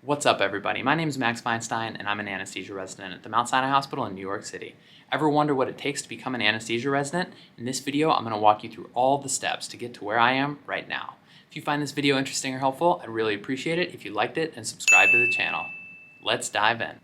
What's up, everybody? My name is Max Feinstein, and I'm an anesthesia resident at the Mount Sinai Hospital in New York City. Ever wonder what it takes to become an anesthesia resident? In this video, I'm going to walk you through all the steps to get to where I am right now. If you find this video interesting or helpful, I'd really appreciate it if you liked it and subscribe to the channel. Let's dive in.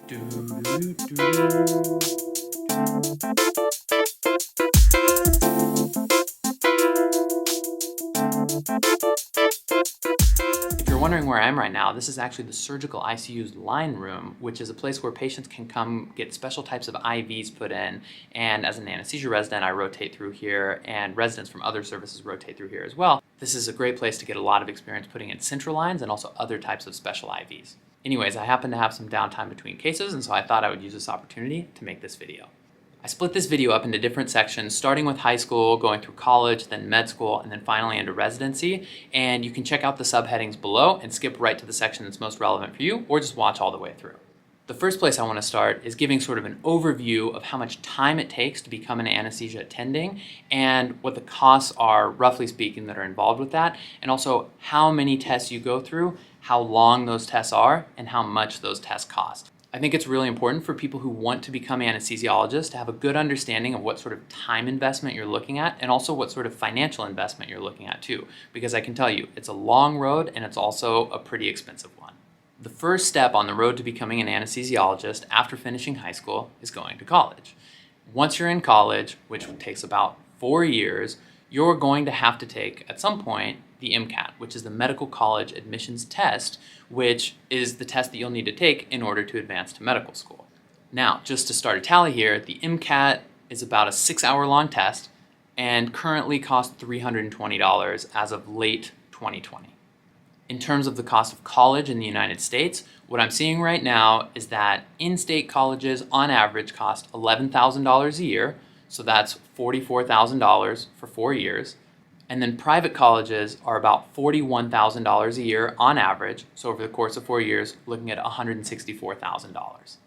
If you're wondering where I am right now, this is actually the surgical ICU's line room, which is a place where patients can come get special types of IVs put in. And as an anesthesia resident, I rotate through here, and residents from other services rotate through here as well. This is a great place to get a lot of experience putting in central lines and also other types of special IVs. Anyways, I happen to have some downtime between cases, and so I thought I would use this opportunity to make this video. I split this video up into different sections, starting with high school, going through college, then med school, and then finally into residency. And you can check out the subheadings below and skip right to the section that's most relevant for you, or just watch all the way through. The first place I want to start is giving sort of an overview of how much time it takes to become an anesthesia attending and what the costs are, roughly speaking, that are involved with that, and also how many tests you go through, how long those tests are, and how much those tests cost. I think it's really important for people who want to become anesthesiologists to have a good understanding of what sort of time investment you're looking at and also what sort of financial investment you're looking at too, because I can tell you it's a long road and it's also a pretty expensive one. The first step on the road to becoming an anesthesiologist after finishing high school is going to college. Once you're in college, which takes about 4 years, you're going to have to take, at some point, the MCAT, which is the Medical College Admissions Test, which is the test that you'll need to take in order to advance to medical school. Now, just to start a tally here, the MCAT is about a 6-hour-long test and currently costs $320 as of late 2020. In terms of the cost of college in the United States, what I'm seeing right now is that in-state colleges on average cost $11,000 a year, so that's $44,000 for 4 years. And then private colleges are about $41,000 a year on average, so over the course of 4 years, looking at $164,000.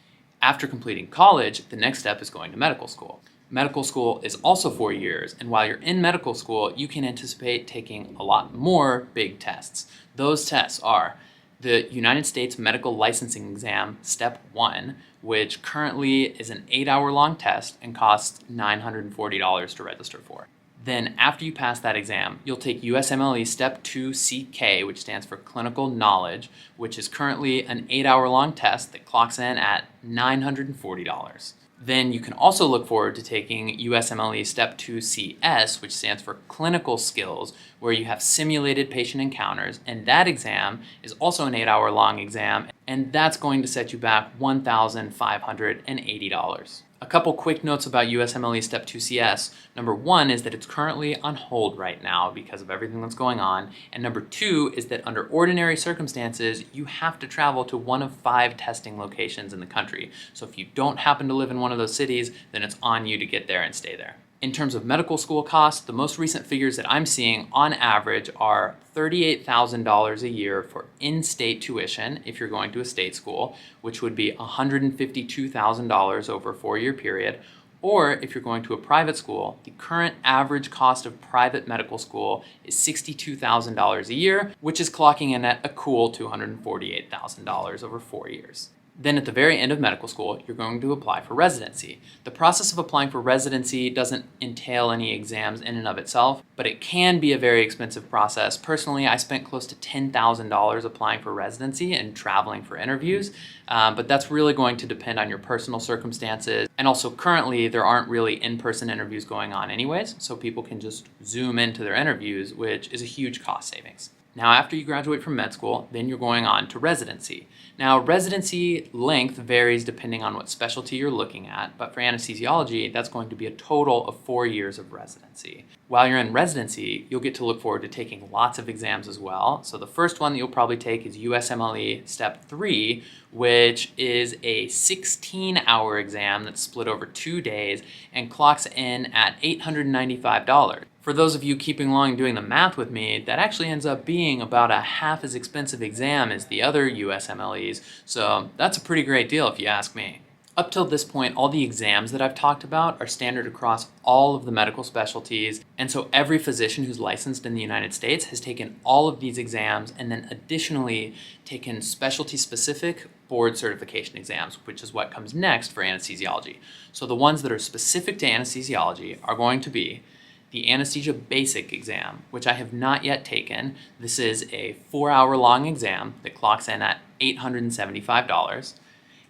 After completing college, the next step is going to medical school. Medical school is also 4 years, and while you're in medical school, you can anticipate taking a lot more big tests. Those tests are the United States Medical Licensing Exam, Step 1, which currently is an 8-hour-long test and costs $940 to register for. Then after you pass that exam, you'll take USMLE Step 2 CK, which stands for Clinical Knowledge, which is currently an 8-hour-long test that clocks in at $940. Then you can also look forward to taking USMLE Step 2 CS, which stands for Clinical Skills, where you have simulated patient encounters, and that exam is also an 8-hour-long exam, and that's going to set you back $1,580. A couple quick notes about USMLE Step 2 CS. Number 1 is that it's currently on hold right now because of everything that's going on. And number 2 is that under ordinary circumstances, you have to travel to one of 5 testing locations in the country. So if you don't happen to live in one of those cities, then it's on you to get there and stay there. In terms of medical school costs, the most recent figures that I'm seeing on average are $38,000 a year for in-state tuition if you're going to a state school, which would be $152,000 over a 4-year period. Or if you're going to a private school, the current average cost of private medical school is $62,000 a year, which is clocking in at a cool $248,000 over 4 years. Then at the very end of medical school, you're going to apply for residency. The process of applying for residency doesn't entail any exams in and of itself, but it can be a very expensive process. Personally, I spent close to $10,000 applying for residency and traveling for interviews, but that's really going to depend on your personal circumstances. And also currently, there aren't really in-person interviews going on anyways, so people can just Zoom into their interviews, which is a huge cost savings. Now, after you graduate from med school, then you're going on to residency. Now, residency length varies depending on what specialty you're looking at, but for anesthesiology, that's going to be a total of 4 years of residency. While you're in residency, you'll get to look forward to taking lots of exams as well. So the first one that you'll probably take is USMLE Step 3, which is a 16-hour exam that's split over 2 days and clocks in at $895. For those of you keeping along and doing the math with me, that actually ends up being about a half as expensive exam as the other USMLEs, so that's a pretty great deal if you ask me. Up till this point, all the exams that I've talked about are standard across all of the medical specialties, and so every physician who's licensed in the United States has taken all of these exams and then additionally taken specialty-specific board certification exams, which is what comes next for anesthesiology. So the ones that are specific to anesthesiology are going to be the Anesthesia Basic exam, which I have not yet taken. This is a 4-hour-long exam that clocks in at $875.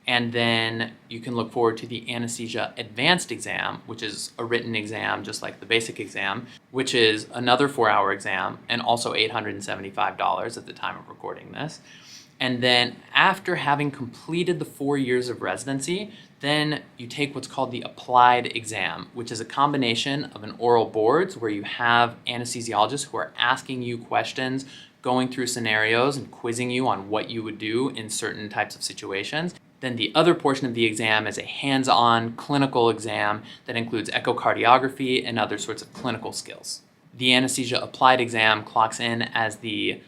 And then you can look forward to the Anesthesia Advanced exam, which is a written exam just like the basic exam, which is another 4-hour exam and also $875 at the time of recording this. And then after having completed the 4 years of residency, then you take what's called the applied exam, which is a combination of an oral boards where you have anesthesiologists who are asking you questions, going through scenarios and quizzing you on what you would do in certain types of situations. Then the other portion of the exam is a hands-on clinical exam that includes echocardiography and other sorts of clinical skills. The Anesthesia Applied exam clocks in as the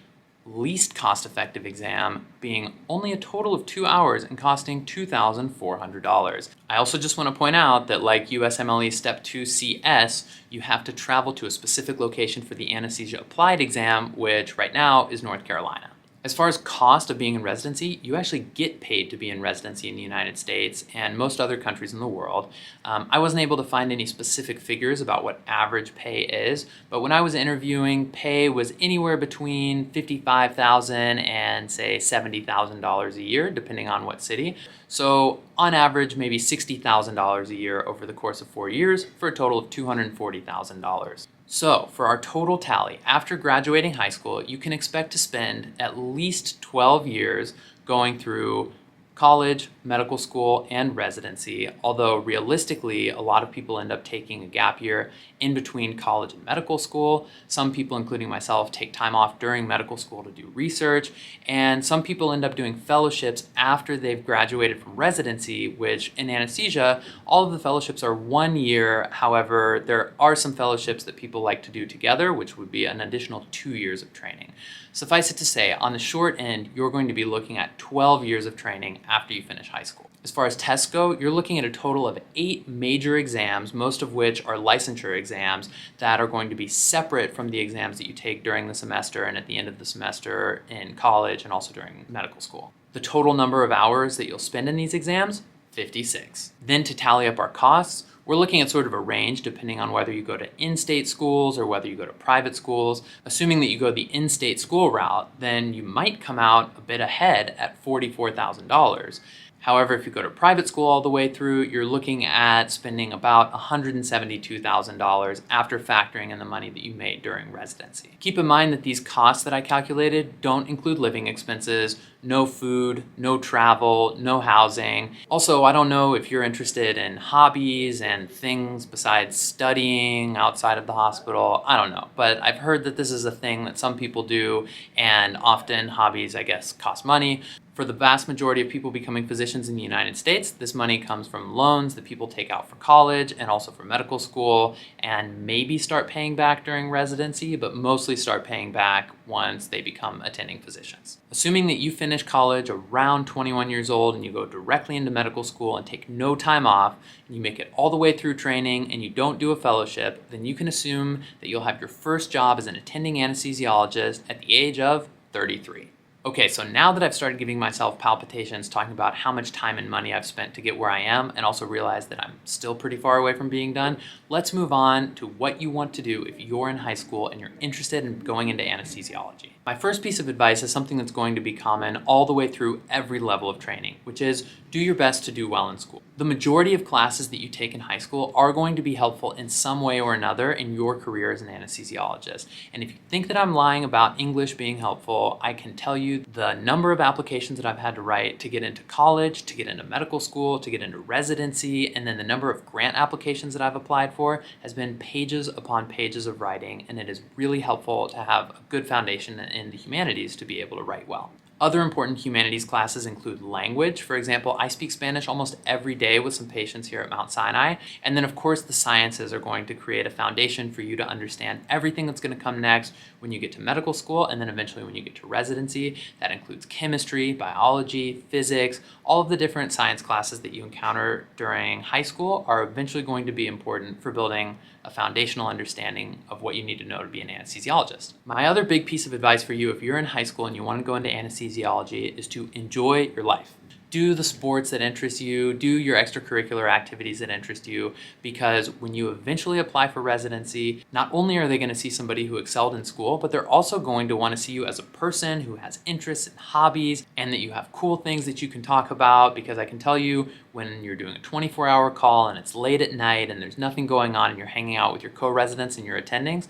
least cost-effective exam, being only a total of 2 hours and costing $2,400. I also just want to point out that like USMLE Step 2 CS, you have to travel to a specific location for the Anesthesia Applied exam, which right now is North Carolina. As far as cost of being in residency, you actually get paid to be in residency in the United States and most other countries in the world. I wasn't able to find any specific figures about what average pay is, but when I was interviewing, pay was anywhere between $55,000 and say $70,000 a year, depending on what city. So on average, maybe $60,000 a year over the course of 4 years for a total of $240,000. So for our total tally, after graduating high school, you can expect to spend at least 12 years going through college, medical school, and residency, although realistically, a lot of people end up taking a gap year in between college and medical school. Some people, including myself, take time off during medical school to do research, and some people end up doing fellowships after they've graduated from residency, which in anesthesia, all of the fellowships are 1 year. However, there are some fellowships that people like to do together, which would be an additional 2 years of training. Suffice it to say, on the short end, you're going to be looking at 12 years of training after you finish high school. As far as tests go, you're looking at a total of 8 major exams, most of which are licensure exams that are going to be separate from the exams that you take during the semester and at the end of the semester in college and also during medical school. The total number of hours that you'll spend in these exams, 56. Then to tally up our costs, we're looking at sort of a range depending on whether you go to in-state schools or whether you go to private schools. Assuming that you go the in-state school route, then you might come out a bit ahead at $44,000. However, if you go to private school all the way through, you're looking at spending about $172,000 after factoring in the money that you made during residency. Keep in mind that these costs that I calculated don't include living expenses, no food, no travel, no housing. Also, I don't know if you're interested in hobbies and things besides studying outside of the hospital. I don't know, but I've heard that this is a thing that some people do, and often hobbies, I guess, cost money. For the vast majority of people becoming physicians in the United States, this money comes from loans that people take out for college and also for medical school, and maybe start paying back during residency, but mostly start paying back once they become attending physicians. Assuming that you finish college around 21 years old and you go directly into medical school and take no time off, and you make it all the way through training and you don't do a fellowship, then you can assume that you'll have your first job as an attending anesthesiologist at the age of 33. Okay, so now that I've started giving myself palpitations talking about how much time and money I've spent to get where I am and also realize that I'm still pretty far away from being done, let's move on to what you want to do if you're in high school and you're interested in going into anesthesiology. My first piece of advice is something that's going to be common all the way through every level of training, which is do your best to do well in school. The majority of classes that you take in high school are going to be helpful in some way or another in your career as an anesthesiologist. And if you think that I'm lying about English being helpful, I can tell you the number of applications that I've had to write to get into college, to get into medical school, to get into residency, and then the number of grant applications that I've applied for has been pages upon pages of writing, and it is really helpful to have a good foundation in the humanities to be able to write well. Other important humanities classes include language. For example, I speak Spanish almost every day with some patients here at Mount Sinai. And then of course the sciences are going to create a foundation for you to understand everything that's going to come next when you get to medical school and then eventually when you get to residency. That includes chemistry, biology, physics, all of the different science classes that you encounter during high school are eventually going to be important for building a foundational understanding of what you need to know to be an anesthesiologist. My other big piece of advice for you if you're in high school and you want to go into anesthesiology is to enjoy your life. Do the sports that interest you, do your extracurricular activities that interest you, because when you eventually apply for residency, not only are they going to see somebody who excelled in school, but they're also going to want to see you as a person who has interests and hobbies and that you have cool things that you can talk about, because I can tell you when you're doing a 24-hour call and it's late at night and there's nothing going on and you're hanging out with your co-residents and your attendings,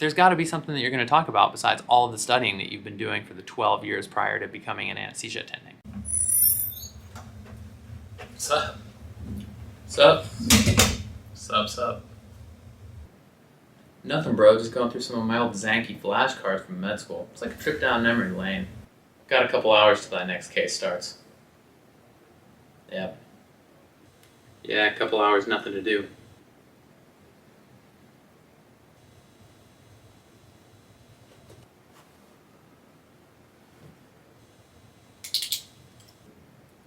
there's got to be something that you're going to talk about besides all of the studying that you've been doing for the 12 years prior to becoming an anesthesia attending. Sup? Sup? Sup? Nothing, bro. Just going through some of my old Zanky flashcards from med school. It's like a trip down memory lane. Got a couple hours till that next case starts. Yep. Yeah, a couple hours, nothing to do.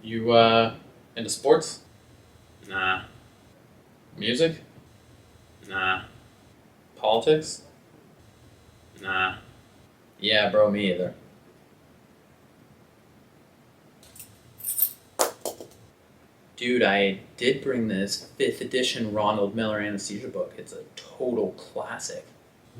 You, into sports? Nah. Music? Nah. Politics? Nah. Yeah, bro, me either. Dude, I did bring this 5th edition Ronald Miller anesthesia book. It's a total classic.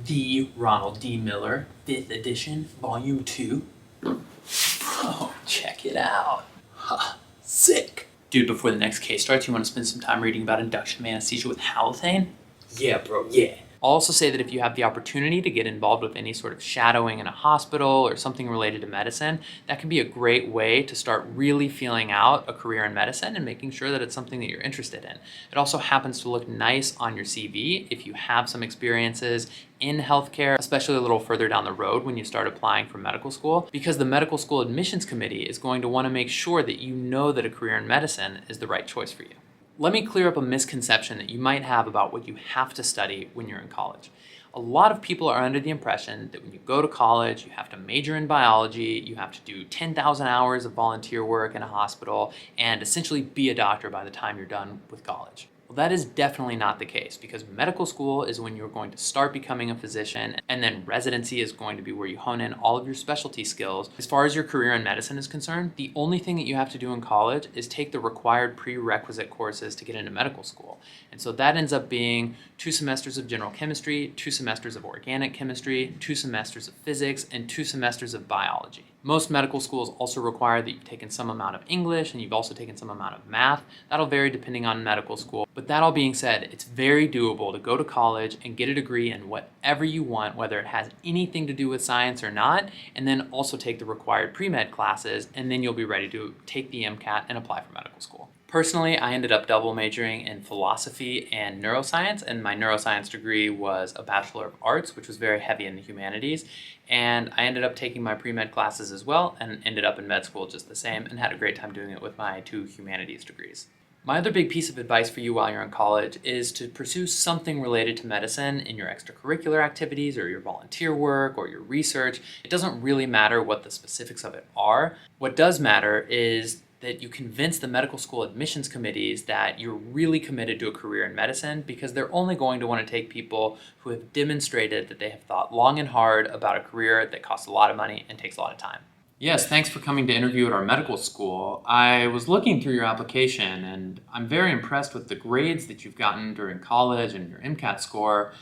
The Ronald D. Miller, 5th edition, volume 2. Bro, check it out. Huh, sick. Dude, before the next case starts, you want to spend some time reading about induction of anesthesia with halothane? Yeah, bro, yeah. I'll also say that if you have the opportunity to get involved with any sort of shadowing in a hospital or something related to medicine, that can be a great way to start really feeling out a career in medicine and making sure that it's something that you're interested in. It also happens to look nice on your CV if you have some experiences in healthcare, especially a little further down the road when you start applying for medical school, because the medical school admissions committee is going to want to make sure that you know that a career in medicine is the right choice for you. Let me clear up a misconception that you might have about what you have to study when you're in college. A lot of people are under the impression that when you go to college, you have to major in biology, you have to do 10,000 hours of volunteer work in a hospital, and essentially be a doctor by the time you're done with college. Well, that is definitely not the case, because medical school is when you're going to start becoming a physician, and then residency is going to be where you hone in all of your specialty skills. As far as your career in medicine is concerned, the only thing that you have to do in college is take the required prerequisite courses to get into medical school. And so that ends up being 2 semesters of general chemistry, 2 semesters of organic chemistry, 2 semesters of physics, and 2 semesters of biology. Most medical schools also require that you've taken some amount of English and you've also taken some amount of math. That'll vary depending on medical school. But that all being said, it's very doable to go to college and get a degree in whatever you want, whether it has anything to do with science or not, and then also take the required pre-med classes, and then you'll be ready to take the MCAT and apply for medical school. Personally, I ended up double majoring in philosophy and neuroscience, and my neuroscience degree was a Bachelor of Arts, which was very heavy in the humanities, and I ended up taking my pre-med classes as well and ended up in med school just the same and had a great time doing it with my 2 humanities degrees. My other big piece of advice for you while you're in college is to pursue something related to medicine in your extracurricular activities or your volunteer work or your research. It doesn't really matter what the specifics of it are. What does matter is that you convince the medical school admissions committees that you're really committed to a career in medicine, because they're only going to want to take people who have demonstrated that they have thought long and hard about a career that costs a lot of money and takes a lot of time. Yes, thanks for coming to interview at our medical school. I was looking through your application and I'm very impressed with the grades that you've gotten during college and your MCAT score.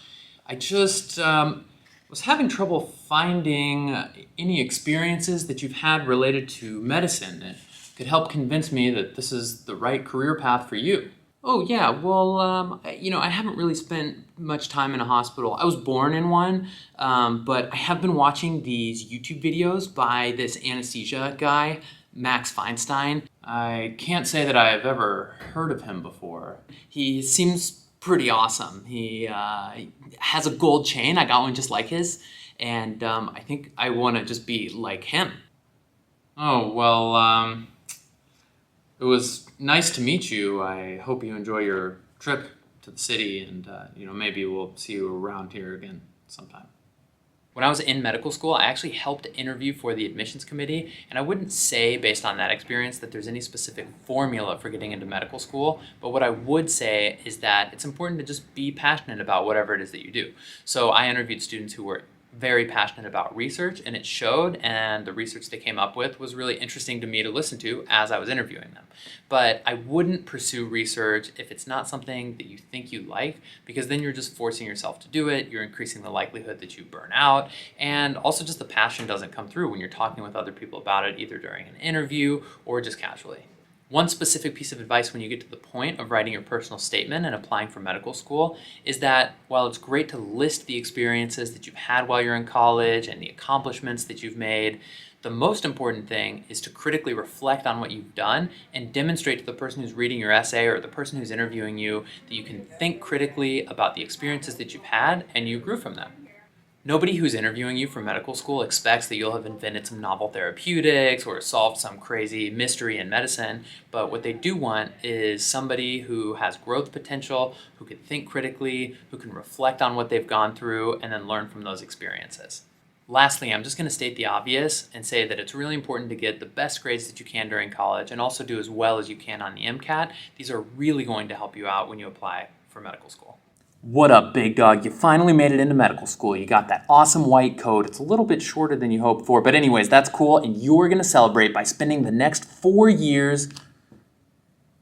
I just was having trouble finding any experiences that you've had related to medicine that could help convince me that this is the right career path for you. Oh yeah, well, I haven't really spent much time in a hospital. I was born in one, but I have been watching these YouTube videos by this anesthesia guy, Max Feinstein. I can't say that I've ever heard of him before. He seems pretty awesome. He has a gold chain. I got one just like his, and I think I want to just be like him. Oh, well, it was nice to meet you. I hope you enjoy your trip to the city, and maybe we'll see you around here again sometime. When I was in medical school, I actually helped interview for the admissions committee, and I wouldn't say, based on that experience, that there's any specific formula for getting into medical school, but what I would say is that it's important to just be passionate about whatever it is that you do. So I interviewed students who were very passionate about research, and it showed, and the research they came up with was really interesting to me to listen to as I was interviewing them. But I wouldn't pursue research if it's not something that you think you like, because then you're just forcing yourself to do it, you're increasing the likelihood that you burn out, and also just the passion doesn't come through when you're talking with other people about it, either during an interview or just casually. One specific piece of advice when you get to the point of writing your personal statement and applying for medical school is that while it's great to list the experiences that you've had while you're in college and the accomplishments that you've made, the most important thing is to critically reflect on what you've done and demonstrate to the person who's reading your essay or the person who's interviewing you that you can think critically about the experiences that you've had and you grew from them. Nobody who's interviewing you for medical school expects that you'll have invented some novel therapeutics or solved some crazy mystery in medicine, but what they do want is somebody who has growth potential, who can think critically, who can reflect on what they've gone through, and then learn from those experiences. Lastly, I'm just going to state the obvious and say that it's really important to get the best grades that you can during college and also do as well as you can on the MCAT. These are really going to help you out when you apply for medical school. What up, big dog? You finally made it into medical school. You got that awesome white coat. It's a little bit shorter than you hoped for, but anyways, that's cool, and you're going to celebrate by spending the next 4 years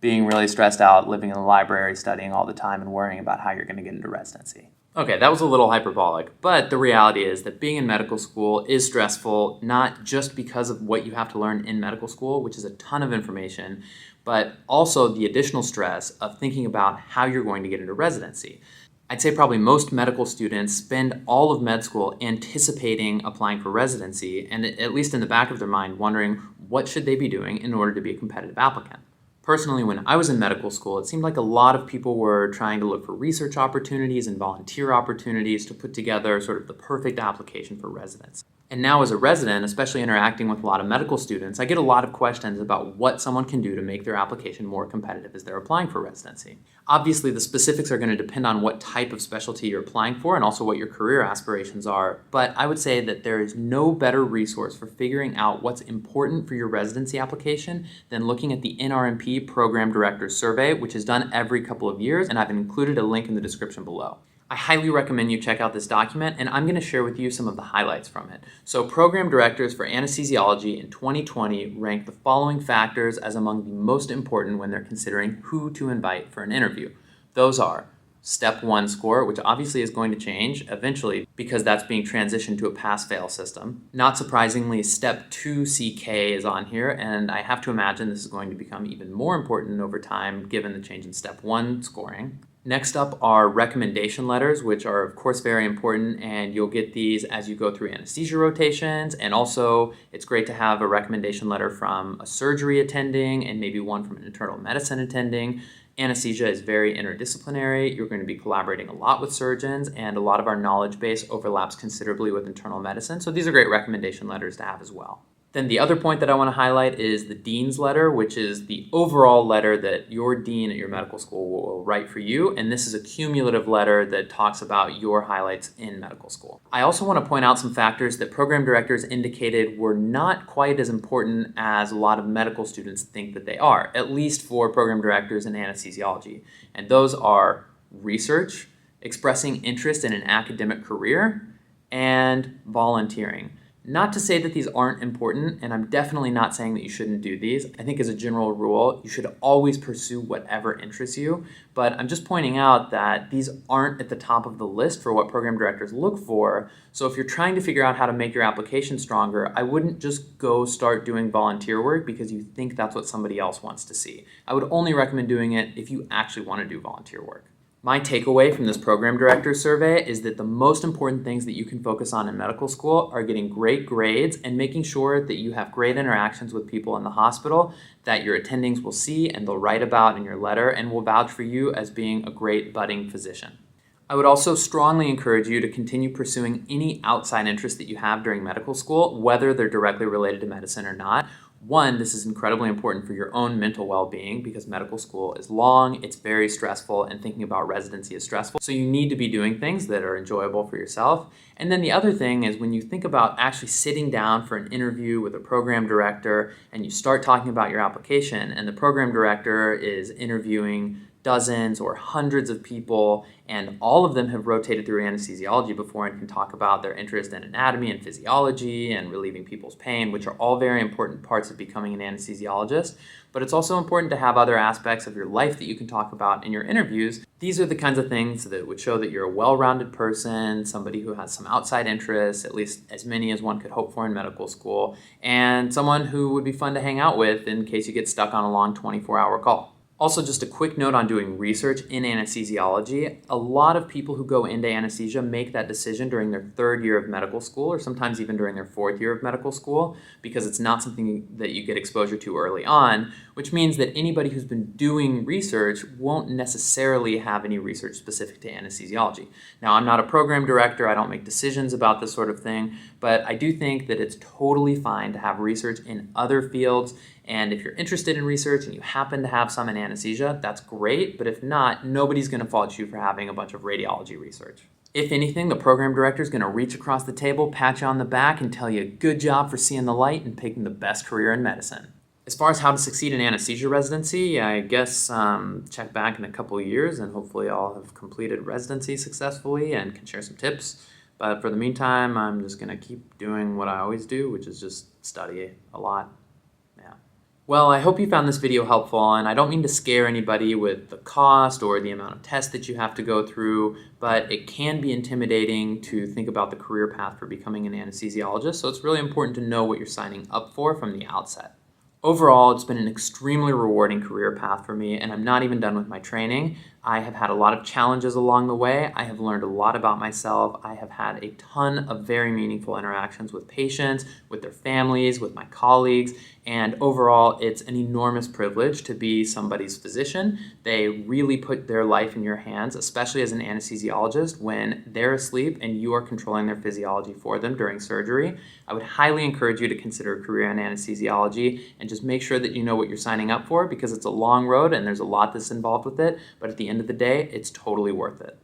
being really stressed out, living in the library, studying all the time, and worrying about how you're going to get into residency. Okay, that was a little hyperbolic, but the reality is that being in medical school is stressful, not just because of what you have to learn in medical school, which is a ton of information, but also the additional stress of thinking about how you're going to get into residency. I'd say probably most medical students spend all of med school anticipating applying for residency and at least in the back of their mind wondering what should they be doing in order to be a competitive applicant. Personally, when I was in medical school, it seemed like a lot of people were trying to look for research opportunities and volunteer opportunities to put together sort of the perfect application for residence. And now as a resident, especially interacting with a lot of medical students, I get a lot of questions about what someone can do to make their application more competitive as they're applying for residency. Obviously, the specifics are going to depend on what type of specialty you're applying for and also what your career aspirations are, but I would say that there is no better resource for figuring out what's important for your residency application than looking at the NRMP Program Directors Survey, which is done every couple of years, and I've included a link in the description below. I highly recommend you check out this document, and I'm going to share with you some of the highlights from it. So program directors for anesthesiology in 2020 ranked the following factors as among the most important when they're considering who to invite for an interview. Those are Step 1 score, which obviously is going to change eventually because that's being transitioned to a pass-fail system. Not surprisingly, Step 2 CK is on here, and I have to imagine this is going to become even more important over time given the change in Step 1 scoring. Next up are recommendation letters, which are of course very important, and you'll get these as you go through anesthesia rotations, and also it's great to have a recommendation letter from a surgery attending and maybe one from an internal medicine attending. Anesthesia is very interdisciplinary. You're going to be collaborating a lot with surgeons, and a lot of our knowledge base overlaps considerably with internal medicine, so these are great recommendation letters to have as well. Then the other point that I want to highlight is the dean's letter, which is the overall letter that your dean at your medical school will write for you, and this is a cumulative letter that talks about your highlights in medical school. I also want to point out some factors that program directors indicated were not quite as important as a lot of medical students think that they are, at least for program directors in anesthesiology, and those are research, expressing interest in an academic career, and volunteering. Not to say that these aren't important, and I'm definitely not saying that you shouldn't do these. I think as a general rule, you should always pursue whatever interests you, but I'm just pointing out that these aren't at the top of the list for what program directors look for, so if you're trying to figure out how to make your application stronger, I wouldn't just go start doing volunteer work because you think that's what somebody else wants to see. I would only recommend doing it if you actually want to do volunteer work. My takeaway from this program director survey is that the most important things that you can focus on in medical school are getting great grades and making sure that you have great interactions with people in the hospital that your attendings will see and they'll write about in your letter and will vouch for you as being a great budding physician. I would also strongly encourage you to continue pursuing any outside interests that you have during medical school, whether they're directly related to medicine or not. One, this is incredibly important for your own mental well-being because medical school is long, it's very stressful, and thinking about residency is stressful. So you need to be doing things that are enjoyable for yourself. And then the other thing is when you think about actually sitting down for an interview with a program director and you start talking about your application and the program director is interviewing dozens or hundreds of people, and all of them have rotated through anesthesiology before and can talk about their interest in anatomy and physiology and relieving people's pain, which are all very important parts of becoming an anesthesiologist. But it's also important to have other aspects of your life that you can talk about in your interviews. These are the kinds of things that would show that you're a well-rounded person, somebody who has some outside interests, at least as many as one could hope for in medical school, and someone who would be fun to hang out with in case you get stuck on a long 24-hour call. Also, just a quick note on doing research in anesthesiology. A lot of people who go into anesthesia make that decision during their third year of medical school, or sometimes even during their fourth year of medical school, because it's not something that you get exposure to early on, which means that anybody who's been doing research won't necessarily have any research specific to anesthesiology. Now, I'm not a program director, I don't make decisions about this sort of thing, but I do think that it's totally fine to have research in other fields. And if you're interested in research and you happen to have some in anesthesia, that's great. But if not, nobody's going to fault you for having a bunch of radiology research. If anything, the program director is going to reach across the table, pat you on the back, and tell you good job for seeing the light and picking the best career in medicine. As far as how to succeed in anesthesia residency, I guess check back in a couple of years and hopefully I'll have completed residency successfully and can share some tips. But for the meantime, I'm just going to keep doing what I always do, which is just study a lot. Well, I hope you found this video helpful, and I don't mean to scare anybody with the cost or the amount of tests that you have to go through, but it can be intimidating to think about the career path for becoming an anesthesiologist, so it's really important to know what you're signing up for from the outset. Overall, it's been an extremely rewarding career path for me, and I'm not even done with my training. I have had a lot of challenges along the way. I have learned a lot about myself. I have had a ton of very meaningful interactions with patients, with their families, with my colleagues, and overall, it's an enormous privilege to be somebody's physician. They really put their life in your hands, especially as an anesthesiologist, when they're asleep and you are controlling their physiology for them during surgery. I would highly encourage you to consider a career in anesthesiology and just make sure that you know what you're signing up for because it's a long road and there's a lot that's involved with it, but at the end of the day, it's totally worth it.